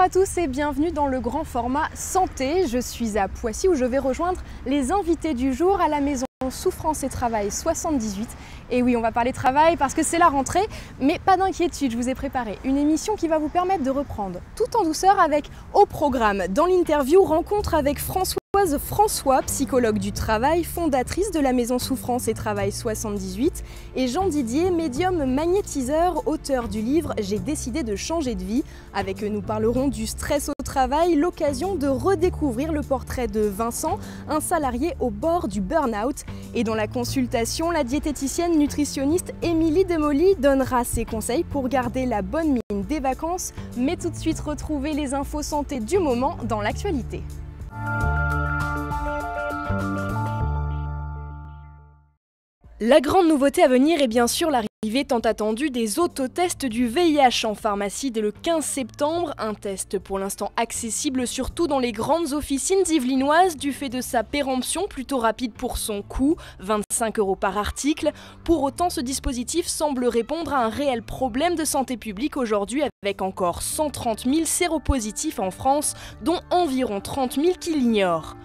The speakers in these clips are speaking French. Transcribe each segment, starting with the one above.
à tous et bienvenue dans le grand format santé. Je suis à Poissy où je vais rejoindre les invités du jour à la maison Souffrance et Travail 78. Et oui, on va parler travail parce que c'est la rentrée, mais pas d'inquiétude, je vous ai préparé une émission qui va vous permettre de reprendre tout en douceur avec au programme. Dans l'interview, rencontre avec François, psychologue du travail, fondatrice de la maison Souffrance et Travail 78, et Jean Didier, médium magnétiseur, auteur du livre « J'ai décidé de changer de vie ». Avec eux, nous parlerons du stress au travail, l'occasion de redécouvrir le portrait de Vincent, un salarié au bord du burn-out. Et dans la consultation, la diététicienne nutritionniste Émilie Demoli donnera ses conseils pour garder la bonne mine des vacances. Mais tout de suite, retrouvez les infos santé du moment dans l'actualité. La grande nouveauté à venir est bien sûr l'arrivée tant attendue des autotests du VIH en pharmacie dès le 15 septembre. Un test pour l'instant accessible surtout dans les grandes officines yvelinoises du fait de sa péremption plutôt rapide pour son coût, 25 € par article. Pour autant, ce dispositif semble répondre à un réel problème de santé publique aujourd'hui avec encore 130 000 séropositifs en France, dont environ 30 000 qui l'ignorent.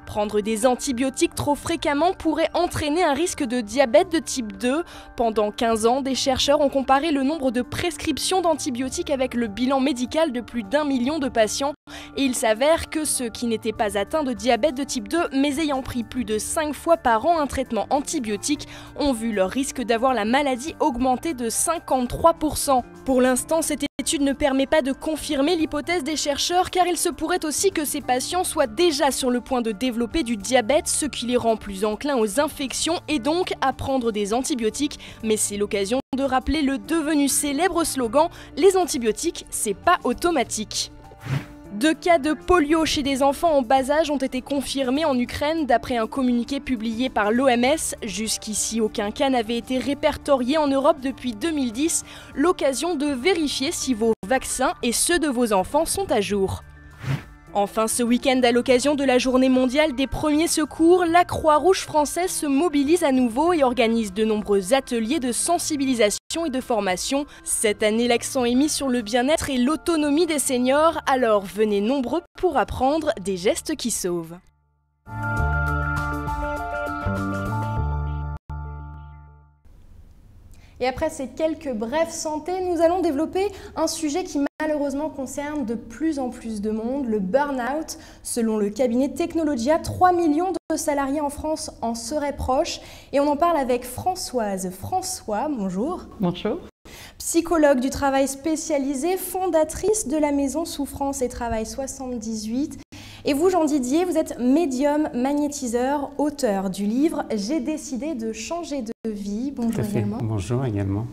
Prendre des antibiotiques trop fréquemment pourrait entraîner un risque de diabète de type 2. Pendant 15 ans, des chercheurs ont comparé le nombre de prescriptions d'antibiotiques avec le bilan médical de plus d'1 million de patients. Et il s'avère que ceux qui n'étaient pas atteints de diabète de type 2, mais ayant pris plus de 5 fois par an un traitement antibiotique, ont vu leur risque d'avoir la maladie augmenter de 53%. Pour l'instant, cette étude ne permet pas de confirmer l'hypothèse des chercheurs, car il se pourrait aussi que ces patients soient déjà sur le point de développer du diabète, ce qui les rend plus enclins aux infections et donc à prendre des antibiotiques. Mais c'est l'occasion de rappeler le devenu célèbre slogan « Les antibiotiques, c'est pas automatique ». 2 cas de polio chez des enfants en bas âge ont été confirmés en Ukraine d'après un communiqué publié par l'OMS. Jusqu'ici, aucun cas n'avait été répertorié en Europe depuis 2010. L'occasion de vérifier si vos vaccins et ceux de vos enfants sont à jour. Enfin, ce week-end, à l'occasion de la journée mondiale des premiers secours, la Croix-Rouge française se mobilise à nouveau et organise de nombreux ateliers de sensibilisation et de formation. Cette année, l'accent est mis sur le bien-être et l'autonomie des seniors, alors venez nombreux pour apprendre des gestes qui sauvent. Et après ces quelques brèves santé, nous allons développer un sujet qui malheureusement concerne de plus en plus de monde, le burn-out. Selon le cabinet Technologia, 3 millions de salariés en France en seraient proches. Et on en parle avec Françoise. François, bonjour. Bonjour. Psychologue du travail spécialisée, fondatrice de la maison Souffrance et Travail 78. Et vous, Jean Didier, vous êtes médium magnétiseur, auteur du livre « J'ai décidé de changer de vie ». Bonjour également. Bonjour également.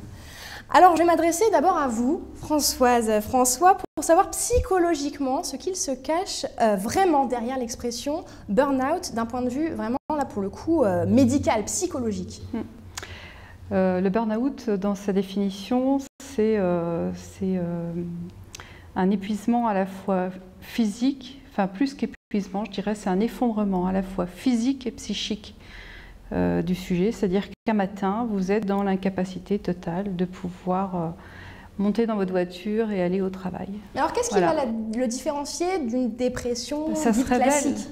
Alors, je vais m'adresser d'abord à vous, Françoise. François, pour savoir psychologiquement ce qu'il se cache vraiment derrière l'expression burn-out d'un point de vue vraiment, là pour le coup, médical, psychologique. Le burn-out, dans sa définition, c'est un épuisement à la fois physique, enfin plus qu'épuisement, je dirais, c'est un effondrement à la fois physique et psychique du sujet, c'est-à-dire qu'un matin, vous êtes dans l'incapacité totale de pouvoir monter dans votre voiture et aller au travail. Alors qu'est-ce qui va le différencier d'une dépression dite classique ?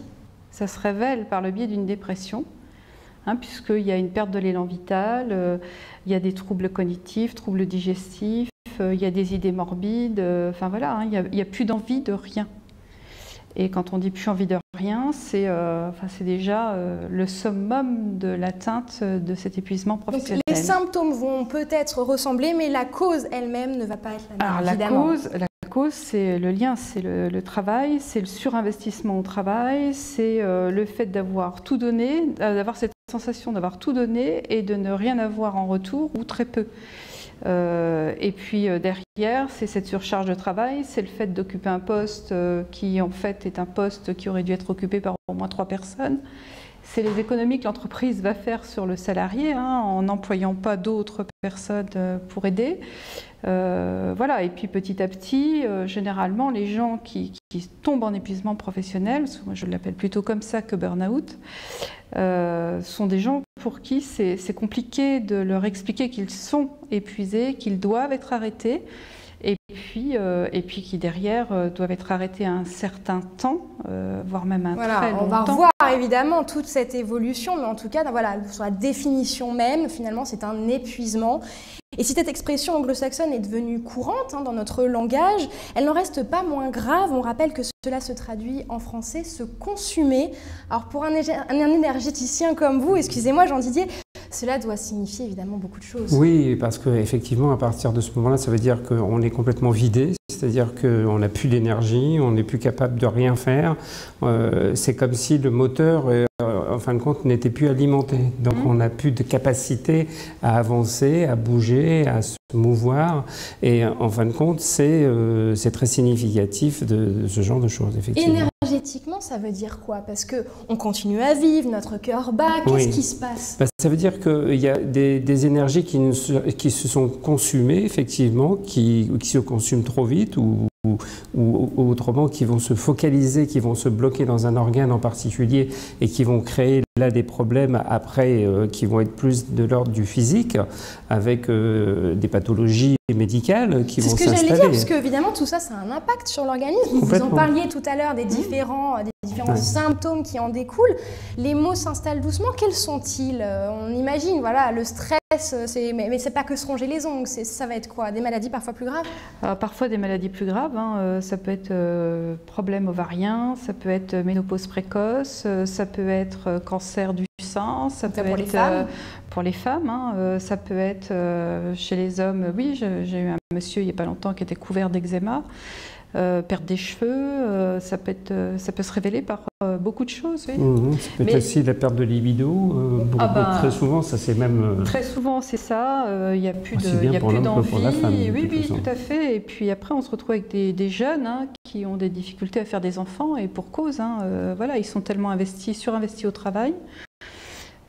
Ça se révèle par le biais d'une dépression, hein, puisqu'il y a une perte de l'élan vital, il y a des troubles cognitifs, troubles digestifs, il y a des idées morbides, enfin voilà, hein, il n'y a plus d'envie de rien. Et quand on dit plus envie de rien, c'est déjà le summum de l'atteinte de cet épuisement professionnel. Donc les symptômes vont peut-être ressembler, mais la cause elle-même ne va pas être la même, évidemment. La cause, c'est le lien, c'est le travail, c'est le surinvestissement au travail, c'est le fait d'avoir tout donné, d'avoir cette sensation d'avoir tout donné et de ne rien avoir en retour ou très peu. Et puis derrière, c'est cette surcharge de travail, c'est le fait d'occuper un poste qui en fait est un poste qui aurait dû être occupé par au moins 3 personnes. C'est les économies que l'entreprise va faire sur le salarié, hein, en n'employant pas d'autres personnes pour aider. Voilà. Et puis petit à petit, généralement, les gens qui tombent en épuisement professionnel, parce que moi je l'appelle plutôt comme ça que burn-out, sont des gens pour qui c'est compliqué de leur expliquer qu'ils sont épuisés, qu'ils doivent être arrêtés. et puis qui derrière doivent être arrêtés à un certain temps, voire même un très long temps. On va revoir évidemment toute cette évolution, mais en tout cas, voilà, sur la définition même, finalement, c'est un épuisement. Et si cette expression anglo-saxonne est devenue courante dans notre langage, elle n'en reste pas moins grave. On rappelle que cela se traduit en français, se consumer. Alors pour un énergéticien comme vous, excusez-moi Jean-Didier, cela doit signifier évidemment beaucoup de choses. Oui, parce qu'effectivement, à partir de ce moment-là, ça veut dire qu'on est complètement vidé, c'est-à-dire qu'on n'a plus d'énergie, on n'est plus capable de rien faire. C'est comme si le moteur, en fin de compte, n'était plus alimenté. Donc on n'a plus de capacité à avancer, à bouger, à se mouvoir. Et en fin de compte, c'est très significatif de ce genre de choses, effectivement. Énergétiquement, ça veut dire quoi? Parce qu'on continue à vivre, notre cœur bat, qu'est-ce qui se passe? Ça veut dire qu'il y a des énergies qui se sont consumées, effectivement, qui se consument trop vite ou autrement qui vont se focaliser, qui vont se bloquer dans un organe en particulier et qui vont créer là des problèmes après qui vont être plus de l'ordre du physique avec des pathologies médicales qui vont s'installer. C'est ce que j'allais dire, parce que évidemment tout ça, ça a un impact sur l'organisme. Vous en parliez tout à l'heure des différents symptômes qui en découlent. Les maux s'installent doucement. Quels sont-ils? On imagine, voilà, le stress, mais c'est pas que se ronger les ongles, ça va être quoi? Des maladies parfois plus graves? Parfois des maladies plus graves, ça peut être problème ovarien, ça peut être ménopause précoce, ça peut être cancer du sein, ça peut être pour les femmes, ça peut être chez les hommes. Oui, j'ai eu un monsieur il n'y a pas longtemps qui était couvert d'eczéma. Perdre des cheveux, ça peut se révéler par beaucoup de choses. Oui. Ça peut être aussi la perte de libido. Très souvent, ça c'est même. Très souvent, c'est ça. Il n'y a plus d'envie. Oui, tout à fait. Et puis après, on se retrouve avec des jeunes qui ont des difficultés à faire des enfants et pour cause. Voilà, ils sont tellement surinvestis au travail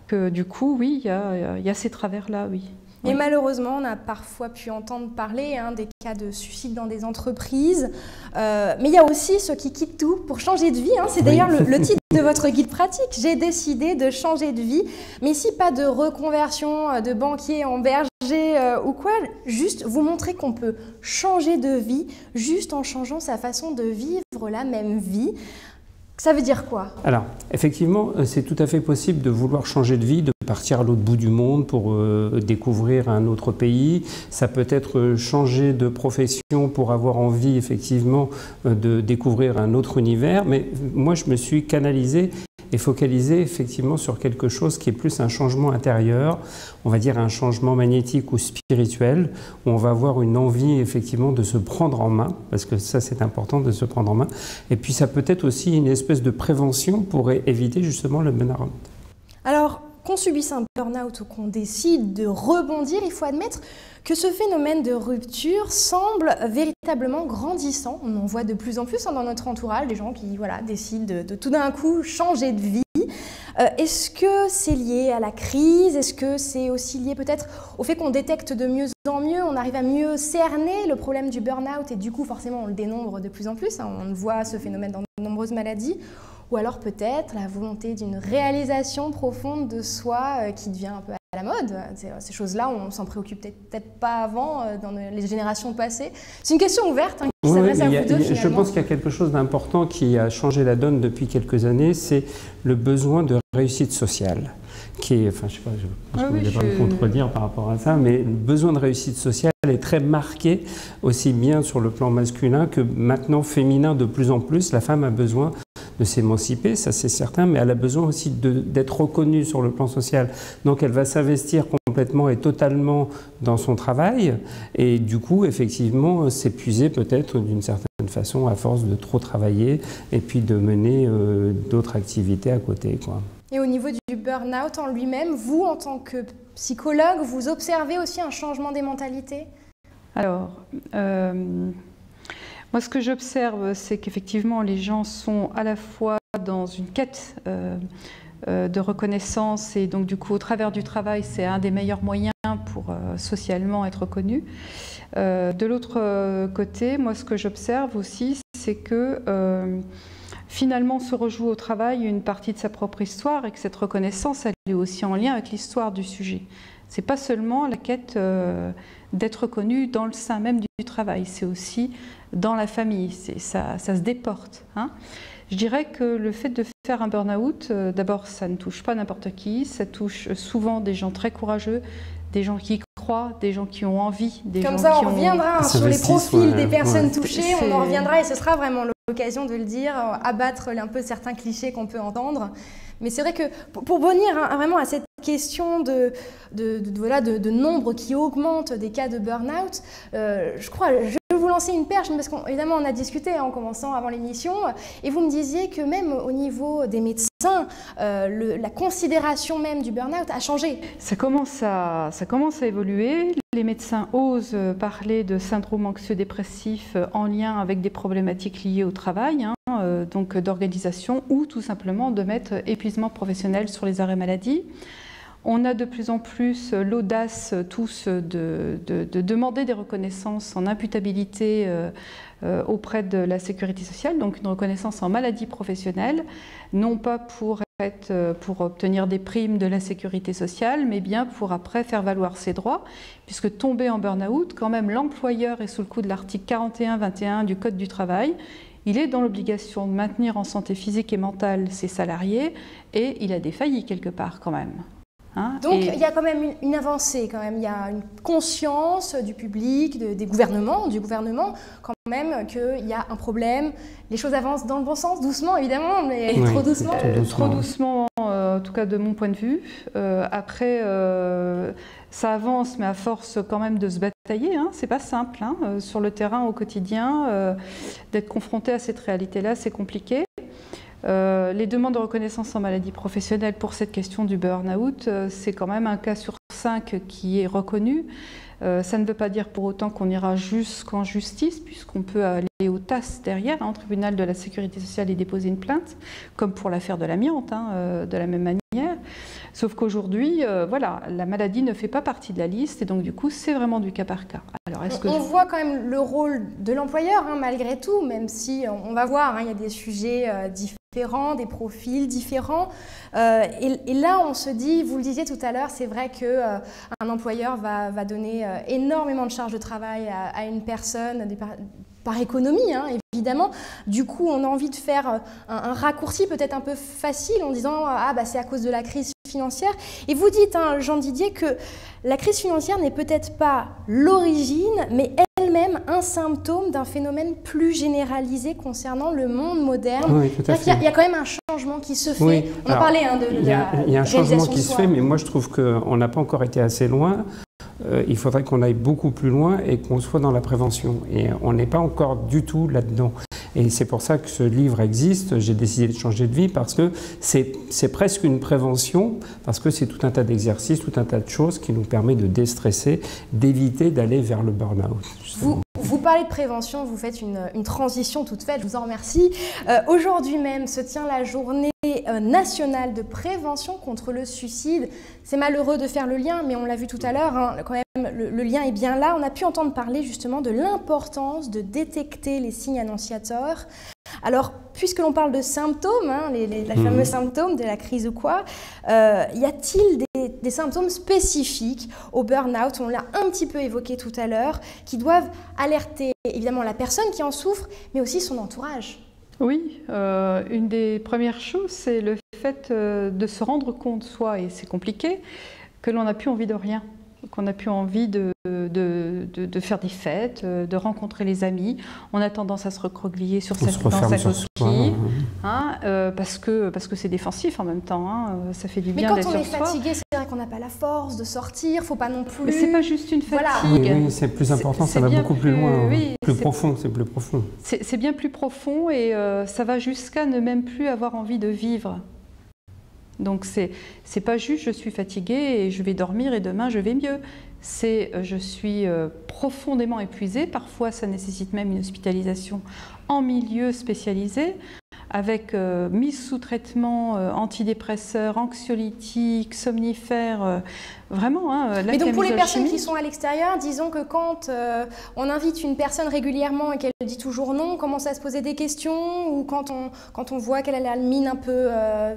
que du coup, oui, il y a ces travers-là, oui. Et malheureusement, on a parfois pu entendre parler des cas de suicide dans des entreprises. Mais il y a aussi ceux qui quittent tout pour changer de vie. C'est d'ailleurs le titre de votre guide pratique. J'ai décidé de changer de vie. Mais ici, pas de reconversion de banquier en berger ou quoi. Juste vous montrer qu'on peut changer de vie juste en changeant sa façon de vivre la même vie. Ça veut dire quoi? Alors, effectivement, c'est tout à fait possible de vouloir changer de vie, de partir à l'autre bout du monde pour découvrir un autre pays. Ça peut être changer de profession pour avoir envie, effectivement, de découvrir un autre univers. Mais moi, je me suis canalisé et focalisé, effectivement, sur quelque chose qui est plus un changement intérieur, on va dire un changement magnétique ou spirituel, où on va avoir une envie, effectivement, de se prendre en main, parce que ça, c'est important de se prendre en main. Et puis, ça peut être aussi une espèce de prévention pour éviter, justement, le burn-out. Alors, qu'on subisse un burn-out ou qu'on décide de rebondir, il faut admettre que ce phénomène de rupture semble véritablement grandissant. On en voit de plus en plus dans notre entourage, des gens qui décident de tout d'un coup changer de vie. Est-ce que c'est lié à la crise? Est-ce que c'est aussi lié peut-être au fait qu'on détecte de mieux en mieux, on arrive à mieux cerner le problème du burn-out et du coup forcément on le dénombre de plus en plus, on voit ce phénomène dans de nombreuses maladies? Ou alors peut-être la volonté d'une réalisation profonde de soi qui devient un peu à la mode. Ces choses-là, on ne s'en préoccupe peut-être pas avant, dans les générations passées. C'est une question ouverte qui s'adresse à vous deux finalement. Je pense qu'il y a quelque chose d'important qui a changé la donne depuis quelques années, c'est le besoin de réussite sociale. Qui est, enfin, je ne sais pas, je ne vais pas me contredire par rapport à ça, mais le besoin de réussite sociale est très marqué aussi bien sur le plan masculin que maintenant féminin de plus en plus. La femme a besoin de s'émanciper, ça c'est certain, mais elle a besoin aussi d'être reconnue sur le plan social. Donc elle va s'investir complètement et totalement dans son travail et du coup, effectivement, s'épuiser peut-être d'une certaine façon à force de trop travailler et puis de mener d'autres activités à côté, quoi. Et au niveau du burn-out en lui-même, vous, en tant que psychologue, vous observez aussi un changement des mentalités? Alors, moi, ce que j'observe, c'est qu'effectivement, les gens sont à la fois dans une quête de reconnaissance et donc, du coup, au travers du travail, c'est un des meilleurs moyens pour socialement être reconnu. De l'autre côté, moi, ce que j'observe aussi, c'est que finalement, se rejoue au travail une partie de sa propre histoire et que cette reconnaissance, elle est aussi en lien avec l'histoire du sujet. C'est pas seulement la quête d'être reconnu dans le sein même du travail, c'est aussi dans la famille, ça se déporte. Hein. Je dirais que le fait de faire un burn-out, d'abord ça ne touche pas n'importe qui, ça touche souvent des gens très courageux, des gens qui y croient, des gens qui ont envie, des Comme gens ça, qui on reviendra sur les profils des personnes touchées, on en reviendra et ce sera vraiment l'occasion de le dire, abattre un peu certains clichés qu'on peut entendre. Mais c'est vrai que pour revenir vraiment à cette question de nombre qui augmente des cas de burn-out, je vais vous lancer une perche, parce qu'évidemment on a discuté en commençant avant l'émission, et vous me disiez que même au niveau des médecins, la considération même du burn-out a changé. Ça commence à évoluer. Les médecins osent parler de syndrome anxio-dépressif en lien avec des problématiques liées au travail, hein, donc d'organisation, ou tout simplement de mettre épuisement professionnel sur les arrêts maladie. On a de plus en plus l'audace tous de demander des reconnaissances en imputabilité auprès de la sécurité sociale, donc une reconnaissance en maladie professionnelle, non pas pour obtenir des primes de la sécurité sociale, mais bien pour après faire valoir ses droits, puisque tomber en burn-out, quand même l'employeur est sous le coup de l'article 41-21 du Code du travail. Il est dans l'obligation de maintenir en santé physique et mentale ses salariés et il a défailli quelque part quand même. Hein, donc il y a quand même une avancée, quand même. Il y a une conscience du public, du gouvernement quand même qu'il y a un problème. Les choses avancent dans le bon sens, doucement évidemment, mais oui, trop doucement. Trop doucement, en tout cas de mon point de vue. Après, ça avance, mais à force quand même de se batailler. Hein, c'est pas simple. Hein, sur le terrain, au quotidien, d'être confronté à cette réalité-là, c'est compliqué. Les demandes de reconnaissance en maladie professionnelle pour cette question du burn-out, c'est quand même un cas sur 5 qui est reconnu. Ça ne veut pas dire pour autant qu'on ira jusqu'en justice, puisqu'on peut aller au TAS derrière, hein, au tribunal de la sécurité sociale, et déposer une plainte, comme pour l'affaire de l'amiante, hein, de la même manière. Sauf qu'aujourd'hui, voilà, la maladie ne fait pas partie de la liste, et donc du coup, c'est vraiment du cas par cas. Alors, on voit quand même le rôle de l'employeur, hein, malgré tout, même si on va voir, hein, il y a des sujets différents, des profils différents. Et là, on se dit, vous le disiez tout à l'heure, c'est vrai qu'un employeur va donner énormément de charges de travail à une personne, par économie, hein, évidemment. Du coup, on a envie de faire un raccourci peut-être un peu facile en disant « Ah, bah, c'est à cause de la crise financière ». Et vous dites, hein, Jean Didier, que la crise financière n'est peut-être pas l'origine, mais elle-même un symptôme d'un phénomène plus généralisé concernant le monde moderne. Oui, tout à fait. Il y a quand même un changement qui se fait. Oui. On en parlait, hein, il y a un changement qui se fait, mais moi je trouve qu'on n'a pas encore été assez loin. Il faudrait qu'on aille beaucoup plus loin et qu'on soit dans la prévention. Et on n'est pas encore du tout là-dedans. Et c'est pour ça que ce livre existe. J'ai décidé de changer de vie parce que c'est presque une prévention, parce que c'est tout un tas d'exercices, tout un tas de choses qui nous permet de déstresser, d'éviter d'aller vers le burn-out. Vous parlez de prévention, vous faites une transition toute faite, je vous en remercie. Aujourd'hui même se tient la journée nationale de prévention contre le suicide. C'est malheureux de faire le lien, mais on l'a vu tout à l'heure, hein, quand même le lien est bien là. On a pu entendre parler justement de l'importance de détecter les signes annonciateurs. Alors, puisque l'on parle de symptômes, hein, les fameux symptômes de la crise ou quoi, y a-t-il des symptômes spécifiques au burn-out, on l'a un petit peu évoqué tout à l'heure, qui doivent alerter évidemment la personne qui en souffre, mais aussi son entourage? Oui, une des premières choses, c'est le fait de se rendre compte, soi, et c'est compliqué, que l'on n'a plus envie de rien, qu'on n'a plus envie de faire des fêtes, de rencontrer les amis. On a tendance à se recroqueviller dans sa coquille, hein, parce que c'est défensif en même temps. Hein, ça fait du bien d'être sur soi. Mais quand on est fatigué, c'est vrai qu'on n'a pas la force de sortir, faut pas non plus... Mais c'est pas juste une fatigue. Voilà. Oui, c'est plus important, ça va beaucoup plus loin. Oui, plus profond, c'est plus profond. C'est bien plus profond et ça va jusqu'à ne même plus avoir envie de vivre. Donc c'est pas juste je suis fatiguée et je vais dormir et demain je vais mieux. C'est je suis profondément épuisée, parfois ça nécessite même une hospitalisation en milieu spécialisé. avec mise sous traitement antidépresseurs, anxiolytiques, somnifères, vraiment. Hein, mais donc pour les personnes qui sont à l'extérieur, disons que quand on invite une personne régulièrement et qu'elle dit toujours non, on commence à se poser des questions, ou quand on voit qu'elle a la mine un peu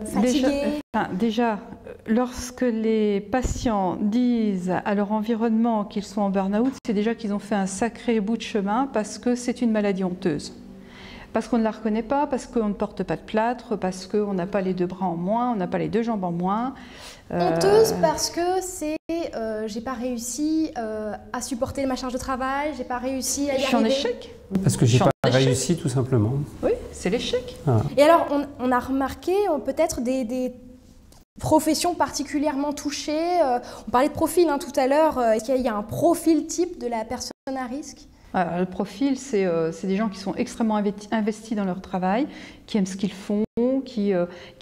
fatiguée. Déjà, lorsque les patients disent à leur environnement qu'ils sont en burn-out, c'est déjà qu'ils ont fait un sacré bout de chemin, parce que c'est une maladie honteuse. Parce qu'on ne la reconnaît pas, parce qu'on ne porte pas de plâtre, parce qu'on n'a pas les 2 bras en moins, on n'a pas les 2 jambes en moins. Honteuse parce que c'est j'ai pas réussi à supporter ma charge de travail, j'ai pas réussi à y arriver. Je suis en échec. Parce que j'ai pas réussi tout simplement. Oui, c'est l'échec. Ah. Et alors on a remarqué peut-être des professions particulièrement touchées. On parlait de profil hein, tout à l'heure. Est-ce qu'il y a un profil type de la personne à risque? Alors, le profil, c'est des gens qui sont extrêmement investis dans leur travail, qui aiment ce qu'ils font, qui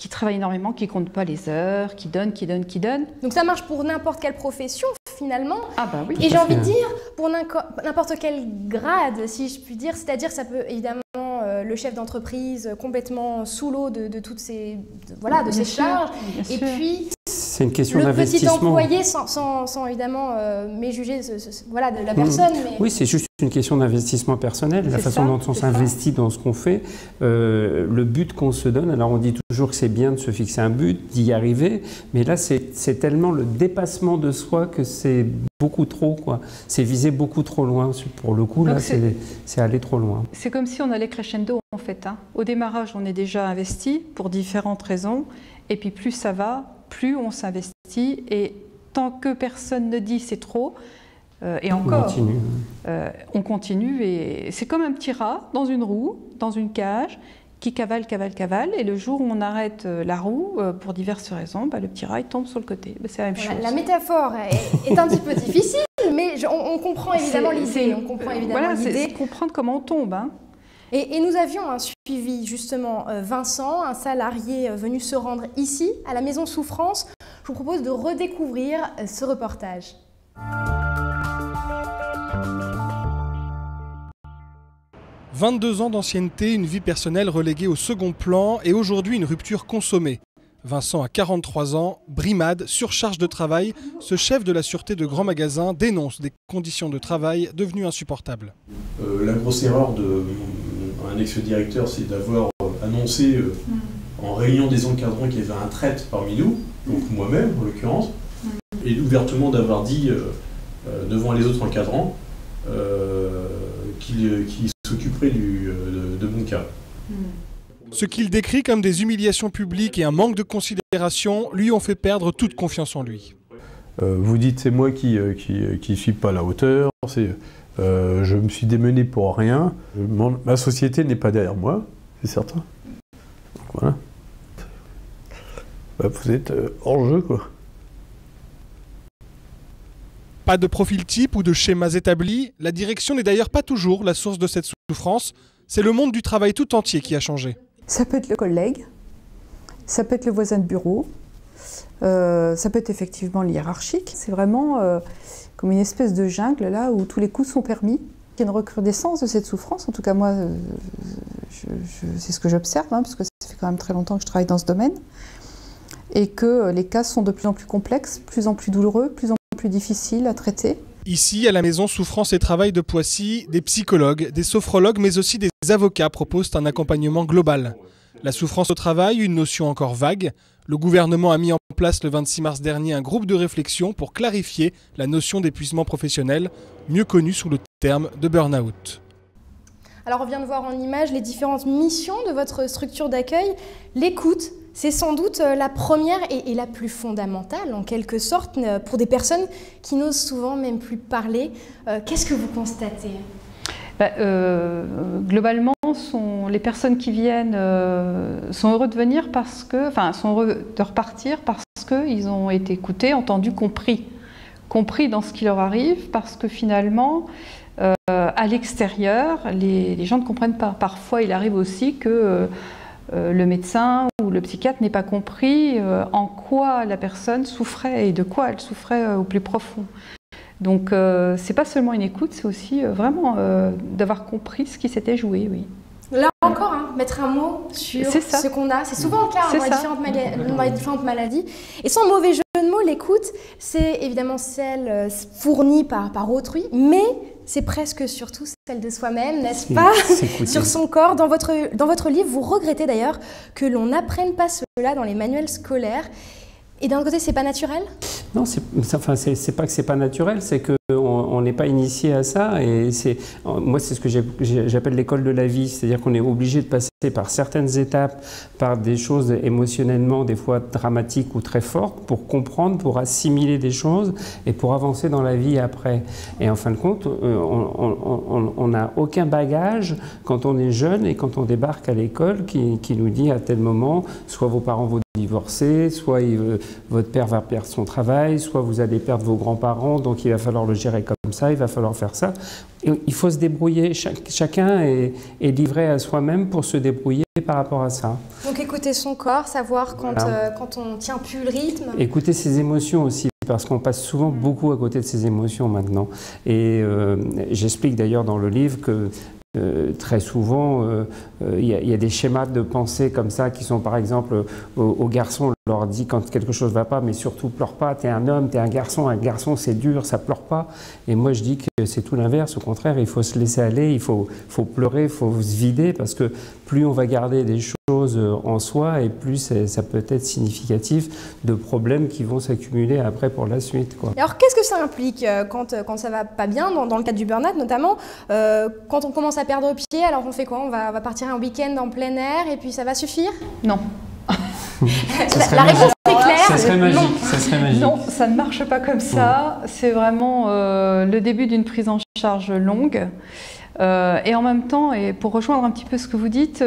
travaillent énormément, qui ne comptent pas les heures, qui donnent. Donc ça marche pour n'importe quelle profession finalement. Ah bah oui. Et j'ai envie de dire pour n'importe quel grade, si je puis dire, c'est-à-dire ça peut évidemment le chef d'entreprise complètement sous l'eau de toutes ces ces charges. Et puis c'est une question le petit d'investissement. employé sans évidemment méjuger de la personne. Mais... Oui, c'est juste une question d'investissement personnel, la façon dont on s'investit dans ce qu'on fait, le but qu'on se donne. Alors on dit toujours que c'est bien de se fixer un but, d'y arriver, mais là c'est tellement le dépassement de soi que c'est beaucoup trop, quoi. C'est viser beaucoup trop loin. Pour le coup, là, c'est aller trop loin. C'est comme si on allait crescendo, en fait. Hein. Au démarrage, on est déjà investi pour différentes raisons, et puis plus ça va, plus on s'investit, et tant que personne ne dit c'est trop, et encore, on continue, et c'est comme un petit rat dans une roue, dans une cage, qui cavale, et le jour où on arrête la roue, pour diverses raisons, le petit rat il tombe sur le côté. C'est la même chose. La métaphore est un petit peu difficile, mais on comprend évidemment l'idée. Voilà, c'est comprendre comment on tombe. Hein. Et nous avions suivi justement Vincent, un salarié venu se rendre ici, à la Maison Souffrance. Je vous propose de redécouvrir ce reportage. « 22 ans d'ancienneté, une vie personnelle reléguée au second plan et aujourd'hui une rupture consommée. Vincent a 43 ans, brimade, surcharge de travail. Ce chef de la sûreté de grands magasins dénonce des conditions de travail devenues insupportables. La grosse erreur d'un ex-directeur, c'est d'avoir annoncé en réunion des encadrants qu'il y avait un traître parmi nous, donc moi-même en l'occurrence, et ouvertement d'avoir dit devant les autres encadrants qu'il s'occuperait de mon cas. Ce qu'il décrit comme des humiliations publiques et un manque de considération lui ont fait perdre toute confiance en lui. Vous dites c'est moi qui suis pas à la hauteur, je me suis démené pour rien, ma société n'est pas derrière moi, c'est certain. Donc voilà. Vous êtes hors jeu, quoi. Pas de profil type ou de schémas établis, la direction n'est d'ailleurs pas toujours la source de cette souffrance. C'est le monde du travail tout entier qui a changé. Ça peut être le collègue, ça peut être le voisin de bureau, ça peut être effectivement le hiérarchique. C'est vraiment comme une espèce de jungle là où tous les coups sont permis. Il y a une recrudescence de cette souffrance, en tout cas moi c'est ce que j'observe, hein, parce que ça fait quand même très longtemps que je travaille dans ce domaine, et que les cas sont de plus en plus complexes, de plus en plus douloureux, de plus en plus difficiles à traiter. Ici, à la Maison Souffrance et Travail de Poissy, des psychologues, des sophrologues, mais aussi des avocats proposent un accompagnement global. La souffrance au travail, une notion encore vague. Le gouvernement a mis en place le 26 mars dernier un groupe de réflexion pour clarifier la notion d'épuisement professionnel, mieux connue sous le terme de burn-out. Alors on vient de voir en image les différentes missions de votre structure d'accueil. L'écoute, c'est sans doute la première et la plus fondamentale, en quelque sorte, pour des personnes qui n'osent souvent même plus parler. Qu'est-ce que vous constatez ? Globalement, les personnes qui viennent sont heureux de venir sont heureux de repartir parce qu'ils ont été écoutés, entendus, compris dans ce qui leur arrive, parce que finalement, à l'extérieur, les gens ne comprennent pas. Parfois, il arrive aussi que le médecin ou le psychiatre n'ait pas compris en quoi la personne souffrait et de quoi elle souffrait au plus profond. Donc c'est pas seulement une écoute, c'est aussi vraiment d'avoir compris ce qui s'était joué, oui. Là encore, mettre un mot sur ce qu'on a. C'est souvent le cas dans les différentes maladies. Et sans mauvais jeu de mots, l'écoute, c'est évidemment celle fournie par autrui, mais c'est presque surtout celle de soi-même, n'est-ce pas? Sur son corps. Dans votre livre, vous regrettez d'ailleurs que l'on n'apprenne pas cela dans les manuels scolaires. Et d'un autre côté, c'est pas naturel? Non, c'est pas que c'est pas naturel, c'est qu'on n'est pas initié à ça. Et moi, c'est ce que j'appelle l'école de la vie, c'est-à-dire qu'on est obligé de passer par certaines étapes, par des choses émotionnellement des fois dramatiques ou très fortes, pour comprendre, pour assimiler des choses et pour avancer dans la vie après. Et en fin de compte, on n'a aucun bagage quand on est jeune et quand on débarque à l'école qui nous dit à tel moment, soit vos parents vont divorcer, soit votre père va perdre son travail, soit vous allez perdre vos grands-parents, donc il va falloir le gérer comme ça, il va falloir faire ça. Et il faut se débrouiller, chacun est livré à soi-même pour se débrouiller par rapport à ça. Donc écouter son corps, savoir quand on ne tient plus le rythme. Écouter ses émotions aussi, parce qu'on passe souvent beaucoup à côté de ses émotions maintenant. Et j'explique d'ailleurs dans le livre que très souvent, il y a des schémas de pensée comme ça qui sont par exemple aux garçons, on leur dit quand quelque chose ne va pas, mais surtout pleure pas, t'es un homme, t'es un garçon c'est dur, ça pleure pas. Et moi je dis que c'est tout l'inverse, au contraire, il faut se laisser aller, il faut pleurer, il faut se vider, parce que plus on va garder des choses en soi et plus ça peut être significatif de problèmes qui vont s'accumuler après pour la suite, quoi. Alors qu'est-ce que ça implique quand ça va pas bien, dans le cadre du burn-out notamment, quand on commence à perdre pied, alors on fait quoi? On va partir un week-end en plein air et puis ça va suffire? Non. La réponse est claire. Ça serait magique. Ça serait magique. Non, ça ne marche pas comme ça. C'est vraiment le début d'une prise en charge longue. Et en même temps, et pour rejoindre un petit peu ce que vous dites,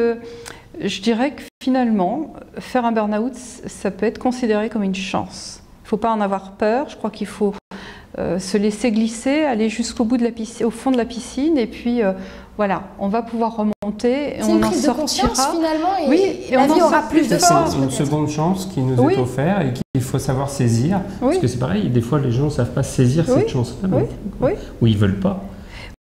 je dirais que finalement, faire un burn-out, ça peut être considéré comme une chance. Il ne faut pas en avoir peur. Je crois qu'il faut se laisser glisser, aller jusqu'au bout de la piscine, au fond de la piscine, et puis voilà, on va pouvoir remonter, et on en sortira. C'est une prise de conscience finalement, et, oui, et la vie aura plus de sens. C'est une seconde chance qui nous est offerte et qu'il faut savoir saisir. Parce que c'est pareil, des fois les gens ne savent pas saisir cette chance-là, ou ils ne veulent pas.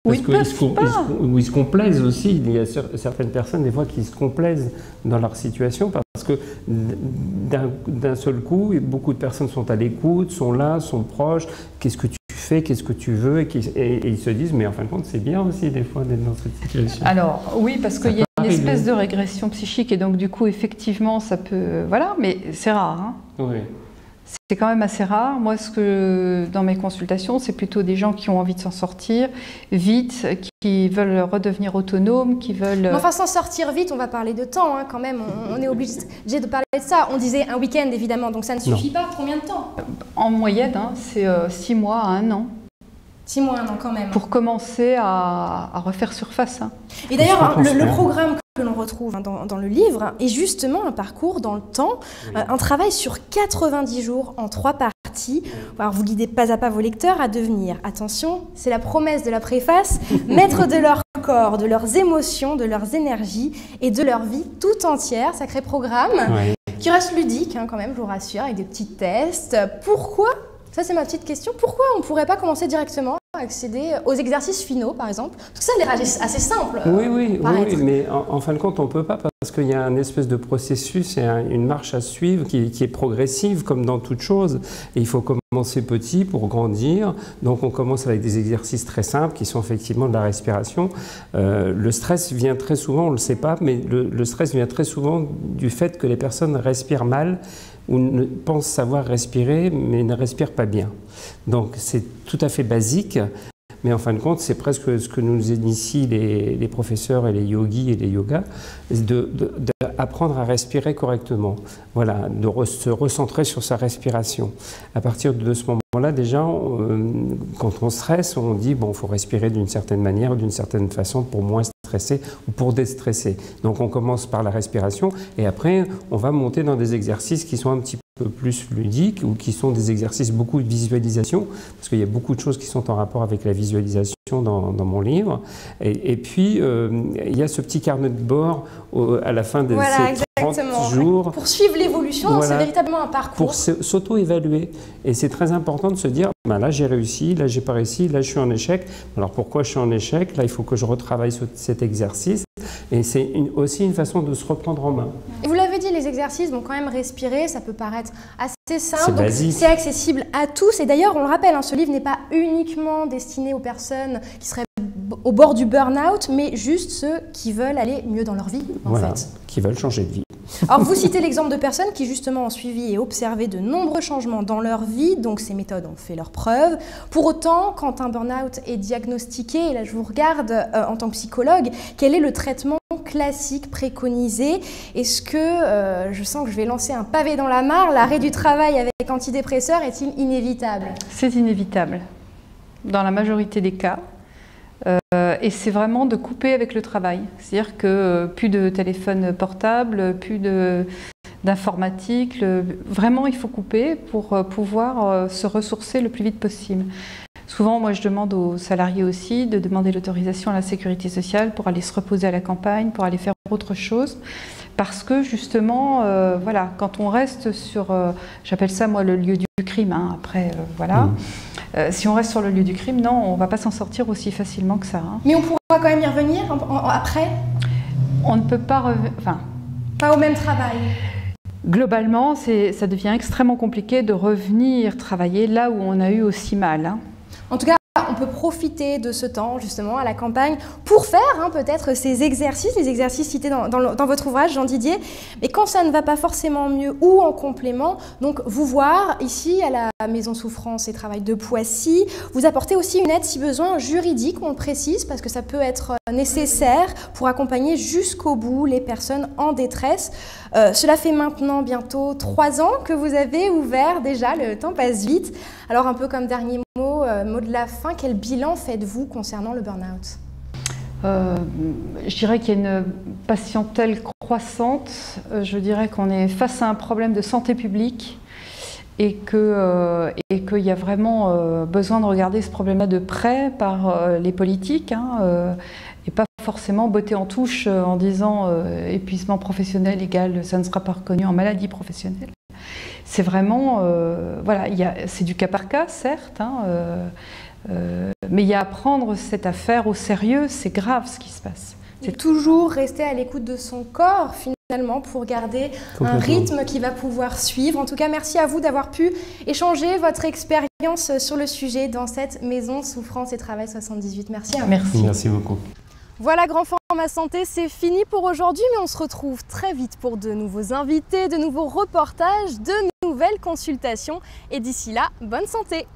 Parce qu'ils se complaisent aussi. Il y a certaines personnes, des fois, qui se complaisent dans leur situation parce que d'un seul coup, beaucoup de personnes sont à l'écoute, sont là, sont proches. Qu'est-ce que tu fais? Qu'est-ce que tu veux? Et ils se disent, mais en fin de compte, c'est bien aussi, des fois, d'être dans cette situation. Alors, oui, parce qu'il y a une espèce de régression psychique et donc, du coup, effectivement, ça peut... Voilà, mais c'est rare. Hein. Oui. C'est quand même assez rare. Moi, dans mes consultations, c'est plutôt des gens qui ont envie de s'en sortir vite, qui veulent redevenir autonomes, qui veulent... Mais enfin, s'en sortir vite, on va parler de temps, quand même. On est obligé de parler de ça. On disait un week-end, évidemment, donc ça ne suffit pas. Combien de temps? En moyenne, c'est 6 mois à 1 an. 6 mois, 1 an quand même. Pour commencer à refaire surface. Et d'ailleurs, le programme que l'on retrouve dans le livre est justement un parcours dans le temps, un travail sur 90 jours en 3 parties. Alors vous guidez pas à pas vos lecteurs à devenir, attention, c'est la promesse de la préface, maître de leur corps, de leurs émotions, de leurs énergies et de leur vie tout entière. Sacré programme qui reste ludique quand même, je vous rassure, avec des petits tests. Pourquoi? Ça, c'est ma petite question. Pourquoi on ne pourrait pas commencer directement à accéder aux exercices finaux, par exemple? Parce que ça a l'air assez simple. Oui, mais en fin de compte, on ne peut pas parce qu'il y a un espèce de processus et une marche à suivre qui est progressive, comme dans toute chose. Et il faut commencer petit pour grandir. Donc, on commence avec des exercices très simples qui sont effectivement de la respiration. Le stress vient très souvent, on ne le sait pas, mais le stress vient très souvent du fait que les personnes respirent mal ou pensent savoir respirer, mais ne respirent pas bien. Donc c'est tout à fait basique, mais en fin de compte, c'est presque ce que nous initient les professeurs et les yogis et les yogas, d'apprendre à respirer correctement, voilà, de se recentrer sur sa respiration. À partir de ce moment-là, déjà, quand on stresse, on dit bon, il faut respirer d'une certaine manière, d'une certaine façon pour moins stresser ou pour déstresser. Donc on commence par la respiration et après on va monter dans des exercices qui sont un petit peu plus ludiques ou qui sont des exercices beaucoup de visualisation, parce qu'il y a beaucoup de choses qui sont en rapport avec la visualisation dans mon livre. Et puis il y a ce petit carnet de bord à la fin de ces 30 jours. Pour suivre l'évolution, c'est véritablement un parcours. Pour s'auto-évaluer. Et c'est très important de se dire, ben là j'ai réussi, là j'ai pas réussi, là je suis en échec. Alors pourquoi je suis en échec? Là il faut que je retravaille cet exercice. Et c'est aussi une façon de se reprendre en main. Et vous l'avez dit, les exercices, bon, quand même respirer, ça peut paraître assez simple, donc c'est accessible à tous. Et d'ailleurs, on le rappelle, hein, ce livre n'est pas uniquement destiné aux personnes qui seraient au bord du burn-out, mais juste ceux qui veulent aller mieux dans leur vie, en fait. Qui veulent changer de vie. Alors, vous citez l'exemple de personnes qui justement ont suivi et observé de nombreux changements dans leur vie, donc ces méthodes ont fait leurs preuves. Pour autant, quand un burn-out est diagnostiqué, et là je vous regarde en tant que psychologue, quel est le traitement classique préconisé? Est-ce que, je sens que je vais lancer un pavé dans la mare, l'arrêt du travail avec antidépresseurs est-il inévitable? C'est inévitable, dans la majorité des cas. Et c'est vraiment de couper avec le travail. C'est-à-dire que plus de téléphone portable, plus d'informatique. Vraiment, il faut couper pour pouvoir se ressourcer le plus vite possible. Souvent, moi, je demande aux salariés aussi de demander l'autorisation à la sécurité sociale pour aller se reposer à la campagne, pour aller faire autre chose. Parce que évidemment, voilà, quand on reste sur, j'appelle ça moi le lieu du crime, hein, après, voilà. Si on reste sur le lieu du crime, non, on ne va pas s'en sortir aussi facilement que ça. Hein. Mais on pourra quand même y revenir après? On ne peut pas pas au même travail. Globalement, ça devient extrêmement compliqué de revenir travailler là où on a eu aussi mal. Hein. En tout cas, on peut profiter de ce temps, justement, à la campagne, pour faire peut-être ces exercices, les exercices cités dans votre ouvrage, Jean Didier. Mais quand ça ne va pas forcément mieux ou en complément, donc vous voir ici à la Maison Souffrance et Travail de Poissy, vous apportez aussi une aide si besoin juridique, on le précise, parce que ça peut être nécessaire pour accompagner jusqu'au bout les personnes en détresse. Cela fait maintenant bientôt 3 ans que vous avez ouvert déjà, le temps passe vite. Alors un peu comme dernier mot, mot de la fin, quel bilan faites-vous concernant le burn-out? Je dirais qu'il y a une patientèle croissante. Je dirais qu'on est face à un problème de santé publique et qu'il y a vraiment besoin de regarder ce problème-là de près par les politiques et pas forcément botter en touche en disant épuisement professionnel égale ça ne sera pas reconnu en maladie professionnelle. C'est vraiment, voilà, c'est du cas par cas, certes, mais il y a à prendre cette affaire au sérieux, c'est grave ce qui se passe. C'est toujours rester à l'écoute de son corps, finalement, pour garder un rythme qui va pouvoir suivre. En tout cas, merci à vous d'avoir pu échanger votre expérience sur le sujet dans cette Maison Souffrance et Travail 78. Merci à vous. Merci beaucoup. Voilà, Grand Format Santé, c'est fini pour aujourd'hui, mais on se retrouve très vite pour de nouveaux invités, de nouveaux reportages, de nouvelles consultations. Et d'ici là, bonne santé!